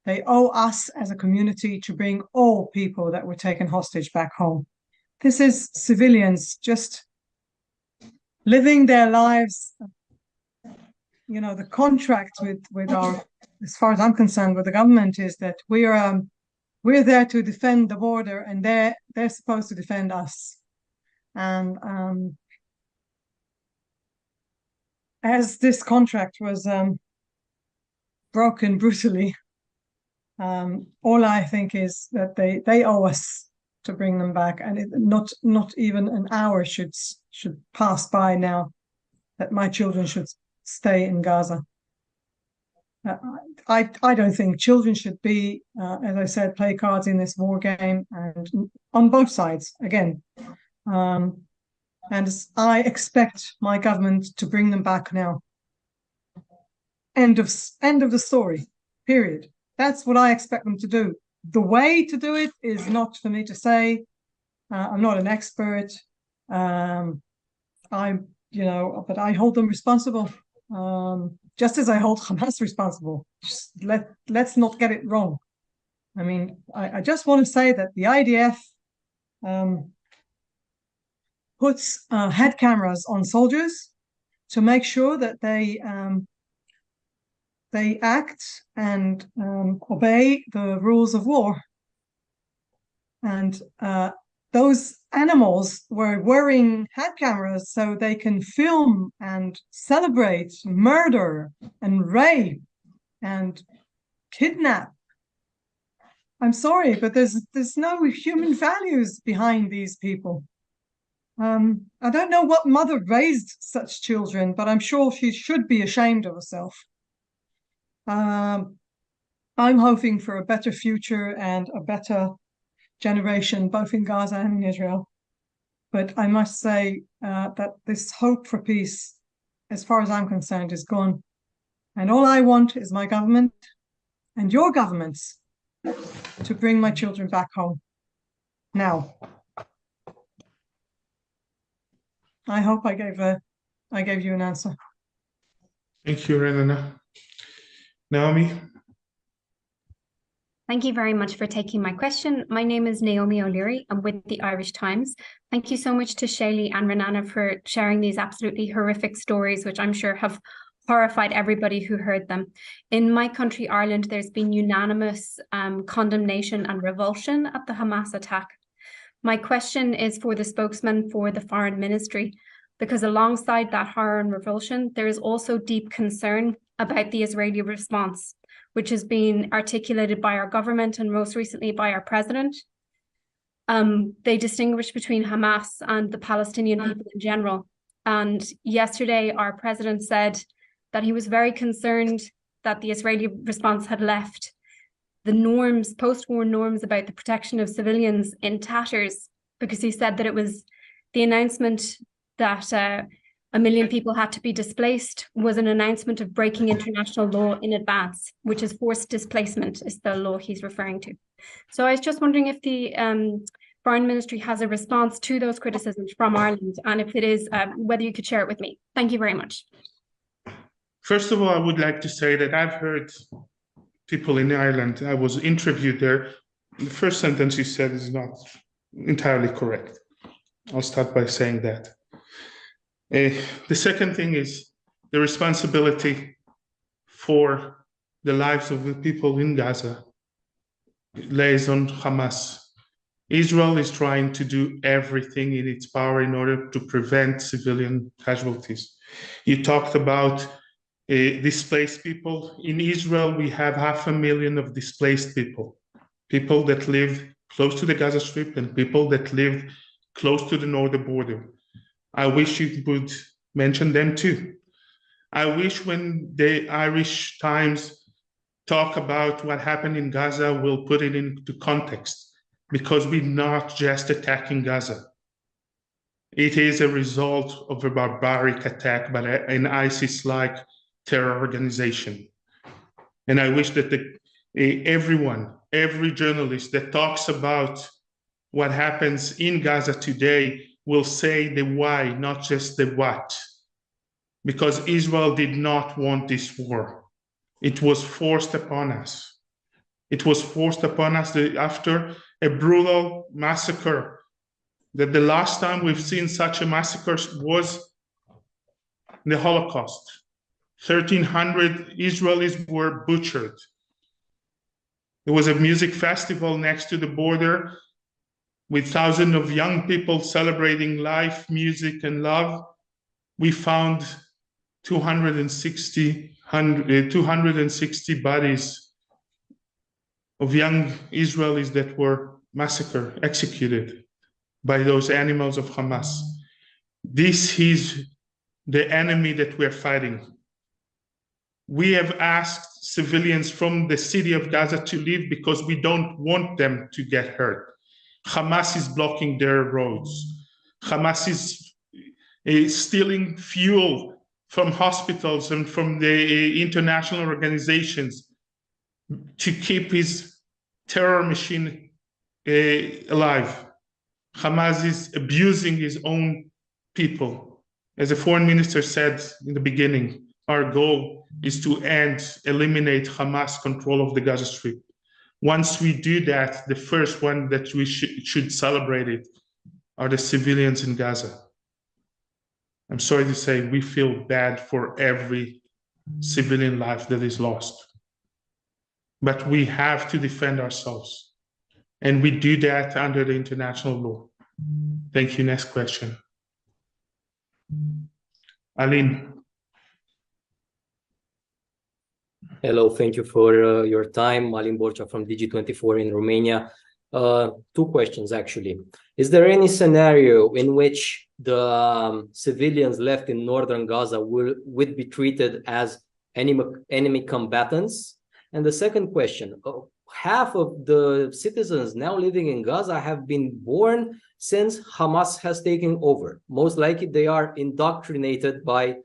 They owe us as a community to bring all people that were taken hostage back home. This is civilians just living their lives. You know, the contract with our, as far as I'm concerned, with the government is that we're there to defend the border, and they're supposed to defend us. And as this contract was broken brutally, all I think is that they owe us to bring them back, and not even an hour should pass by now that my children should stay in Gaza. I don't think children should be, as I said, play cards in this war game, and on both sides again. And I expect my government to bring them back now. End of the story. Period. That's what I expect them to do. The way to do it is not for me to say. I'm not an expert. But I hold them responsible. Just as I hold Hamas responsible. Let's not get it wrong. I mean, I just want to say that the IDF puts head cameras on soldiers to make sure that they act and obey the rules of war. And those animals were wearing head cameras so they can film and celebrate murder and rape and kidnap. I'm sorry, but there's no human values behind these people. I don't know what mother raised such children, but I'm sure she should be ashamed of herself. I'm hoping for a better future and a better generation, both in Gaza and in Israel. But I must say that this hope for peace, as far as I'm concerned, is gone. And all I want is my government and your governments to bring my children back home. Now, I hope I gave you an answer. Thank you, Renana. Naomi? Thank you very much for taking my question. My name is Naomi O'Leary. I'm with the Irish Times. Thank you so much to Shaili and Renana for sharing these absolutely horrific stories, which I'm sure have horrified everybody who heard them. In my country, Ireland, there's been unanimous condemnation and revulsion at the Hamas attack. My question is for the spokesman for the Foreign Ministry, because alongside that horror and revulsion, there is also deep concern about the Israeli response, which has been articulated by our government and most recently by our president. They distinguish between Hamas and the Palestinian people in general. And yesterday, our president said that he was very concerned that the Israeli response had left the norms, post-war norms about the protection of civilians in tatters, because he said that it was the announcement that 1 million people had to be displaced was an announcement of breaking international law in advance, which is forced displacement is the law he's referring to. So I was just wondering if the Foreign Ministry has a response to those criticisms from Ireland, and if it is, whether you could share it with me. Thank you very much. First of all, I would like to say that I've heard people in Ireland, I was interviewed there. The first sentence you said is not entirely correct. I'll start by saying that. The second thing is the responsibility for the lives of the people in Gaza lays on Hamas. Israel is trying to do everything in its power in order to prevent civilian casualties. You talked about displaced people. In Israel, we have 500,000 of displaced people, people that live close to the Gaza Strip and people that live close to the northern border. I wish you would mention them too. I wish when the Irish Times talk about what happened in Gaza, we'll put it into context, because we're not just attacking Gaza. It is a result of a barbaric attack by an ISIS-like terror organization. And I wish that every journalist that talks about what happens in Gaza today will say the why, not just the what. Because Israel did not want this war. It was forced upon us. It was forced upon us after a brutal massacre. That the last time we've seen such a massacre was the Holocaust. 1,300 Israelis were butchered. There was a music festival next to the border with thousands of young people celebrating life, music, and love. We found 260 bodies of young Israelis that were massacred, executed by those animals of Hamas. This is the enemy that we're fighting. We have asked civilians from the city of Gaza to leave because we don't want them to get hurt. Hamas is blocking their roads. Hamas is stealing fuel from hospitals and from the international organizations to keep his terror machine alive. Hamas is abusing his own people. As the foreign minister said in the beginning, our goal is to eliminate Hamas control of the Gaza Strip. Once we do that, the first one that we should celebrate it are the civilians in Gaza. I'm sorry to say, we feel bad for every civilian life that is lost. But we have to defend ourselves. And we do that under the international law. Thank you. Next question. Aline. Hello, thank you for your time. Alin Borcea from Digi24 in Romania. Two questions, actually. Is there any scenario in which the civilians left in northern Gaza would be treated as enemy combatants? And the second question, half of the citizens now living in Gaza have been born since Hamas has taken over. Most likely they are indoctrinated by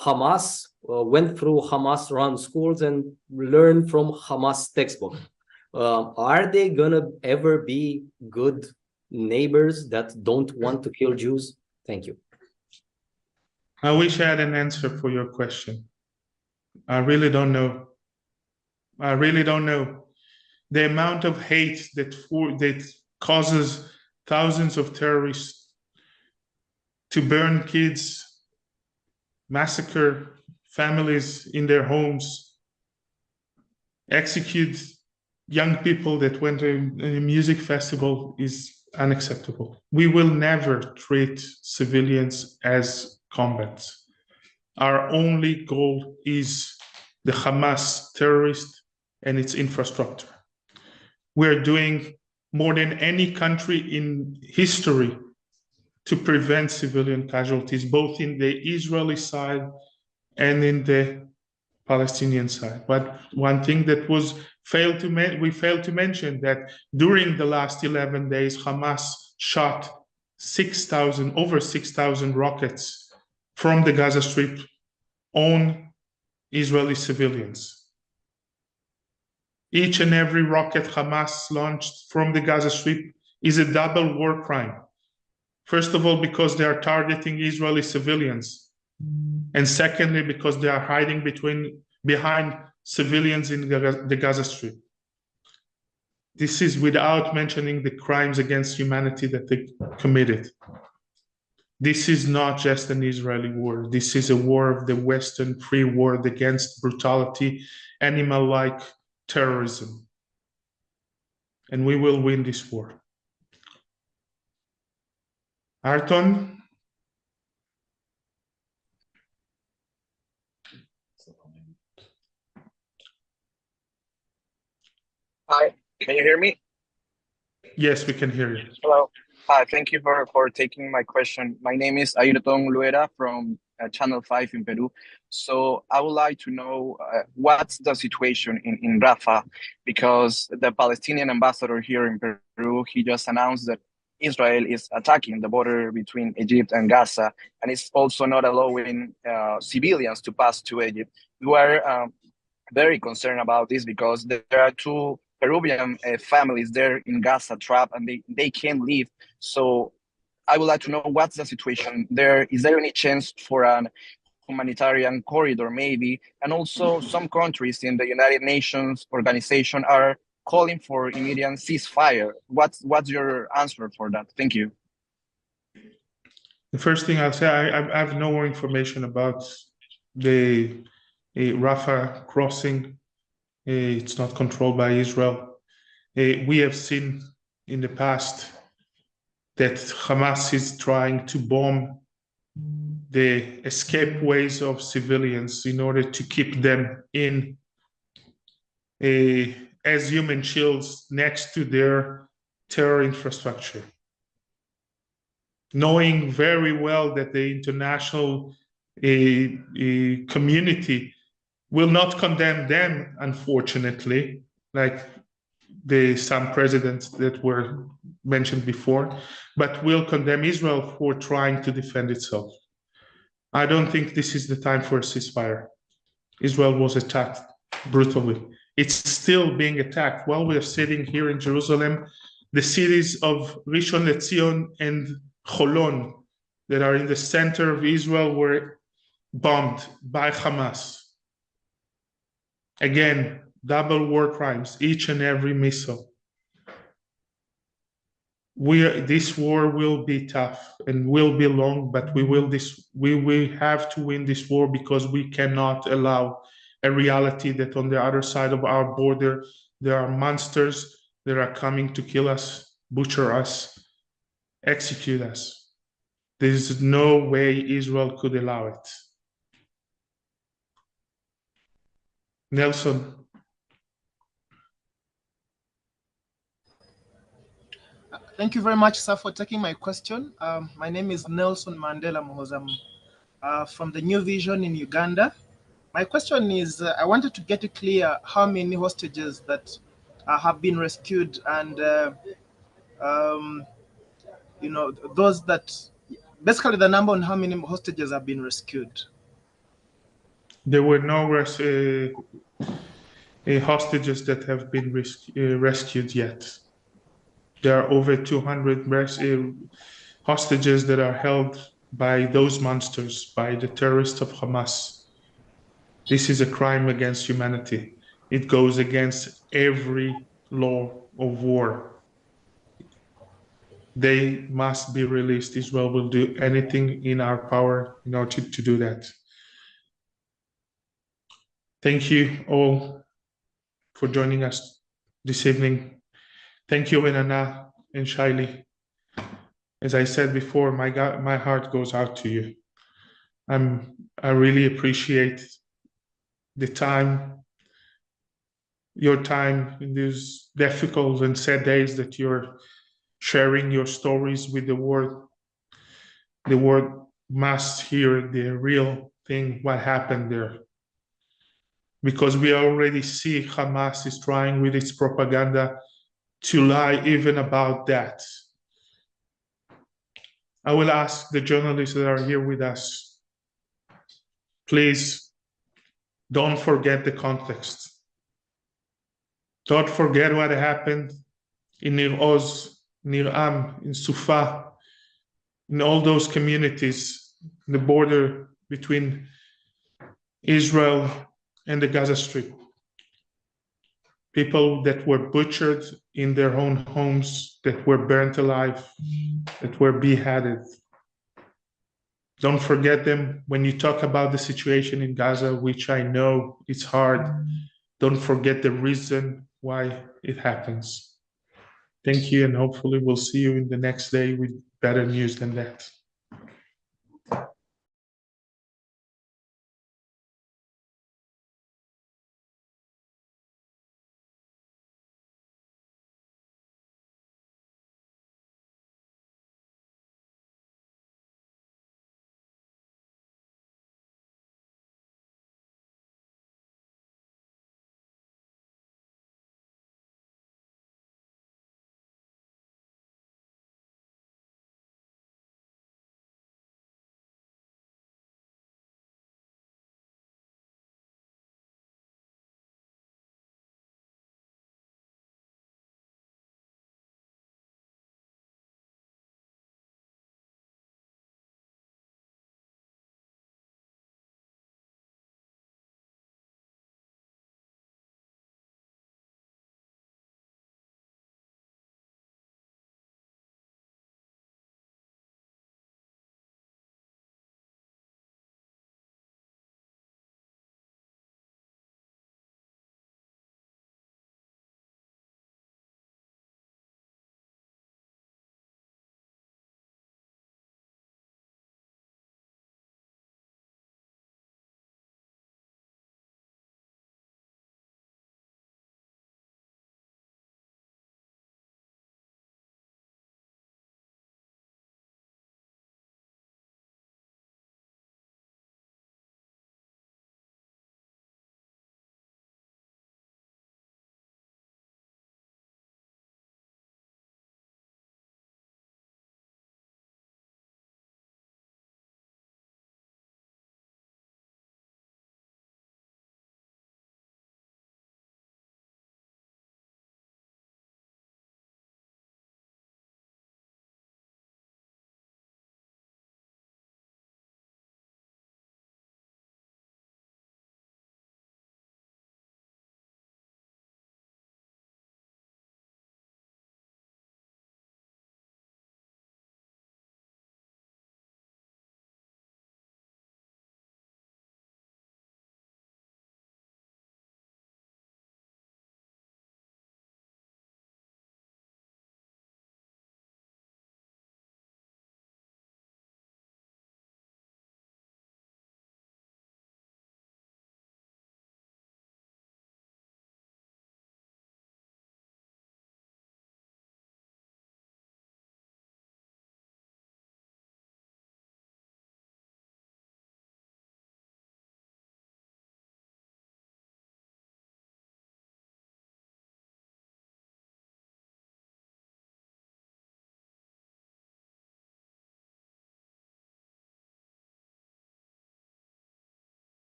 Hamas, went through Hamas-run schools and learned from Hamas textbook. Are they gonna ever be good neighbors that don't want to kill Jews? Thank you. I wish I had an answer for your question. I really don't know. I really don't know. The amount of hate that causes thousands of terrorists to burn kids, massacre families in their homes, execute young people that went to a music festival is unacceptable. We will never treat civilians as combatants. Our only goal is the Hamas terrorist and its infrastructure. We're doing more than any country in history to prevent civilian casualties, both in the Israeli side and in the Palestinian side. But one thing that we failed to mention that during the last 11 days, Hamas shot over 6,000 rockets from the Gaza Strip on Israeli civilians. Each and every rocket Hamas launched from the Gaza Strip is a double war crime. First of all, because they are targeting Israeli civilians. And secondly, because they are hiding behind civilians in the Gaza Strip. This is without mentioning the crimes against humanity that they committed. This is not just an Israeli war. This is a war of the Western free world against brutality, animal-like terrorism. And we will win this war. Arton? Hi, can you hear me? Yes, we can hear you. Hello. Hi, thank you for taking my question. My name is Ayrton Luera from Channel 5 in Peru. So I would like to know what's the situation in Rafah, because the Palestinian ambassador here in Peru, he just announced that Israel is attacking the border between Egypt and Gaza, and it's also not allowing civilians to pass to Egypt. We are very concerned about this because there are two Peruvian families there in Gaza trapped, and they can't leave. So I would like to know what's the situation there. Is there any chance for an humanitarian corridor maybe? And also some countries in the United Nations organization are calling for immediate ceasefire. What's your answer for that? Thank you. The first thing I'll say, I have no more information about the Rafah crossing. It's not controlled by Israel. We have seen in the past that Hamas is trying to bomb the escape ways of civilians in order to keep them in as human shields next to their terror infrastructure, knowing very well that the international community will not condemn them, unfortunately, like some presidents that were mentioned before, but will condemn Israel for trying to defend itself. I don't think this is the time for a ceasefire. Israel was attacked brutally. It's still being attacked. While we are sitting here in Jerusalem, the cities of Rishon LeZion and Holon that are in the center of Israel were bombed by Hamas. Again, double war crimes, each and every missile. This war will be tough and will be long, but we will have to win this war, because we cannot allow a reality that on the other side of our border there are monsters that are coming to kill us, butcher us, execute us. There is no way Israel could allow it. Nelson. Thank you very much, sir, for taking my question. My name is Nelson Mandela Mohozam from the New Vision in Uganda. My question is, I wanted to get it clear how many hostages that have been rescued, and those that, basically the number on how many hostages have been rescued. There were no hostages that have been rescued yet. There are over 200 hostages that are held by those monsters, by the terrorists of Hamas. This is a crime against humanity. It goes against every law of war. They must be released. Israel will do anything in our power in order to do that. Thank you all for joining us this evening. Thank you, Enana and Shaili. As I said before, my heart goes out to you. I really appreciate the time your time in these difficult and sad days, that you're sharing your stories with the world. The world must hear the real thing, what happened there. Because we already see Hamas is trying with its propaganda to lie even about that. I will ask the journalists that are here with us, please don't forget the context. Don't forget what happened in Nir Oz, Nir Am, in Sufa, in all those communities, the border between Israel and the Gaza Strip. People that were butchered in their own homes, that were burnt alive, that were beheaded. Don't forget them when you talk about the situation in Gaza, which I know it's hard. Don't forget the reason why it happens. Thank you, and hopefully we'll see you in the next day with better news than that.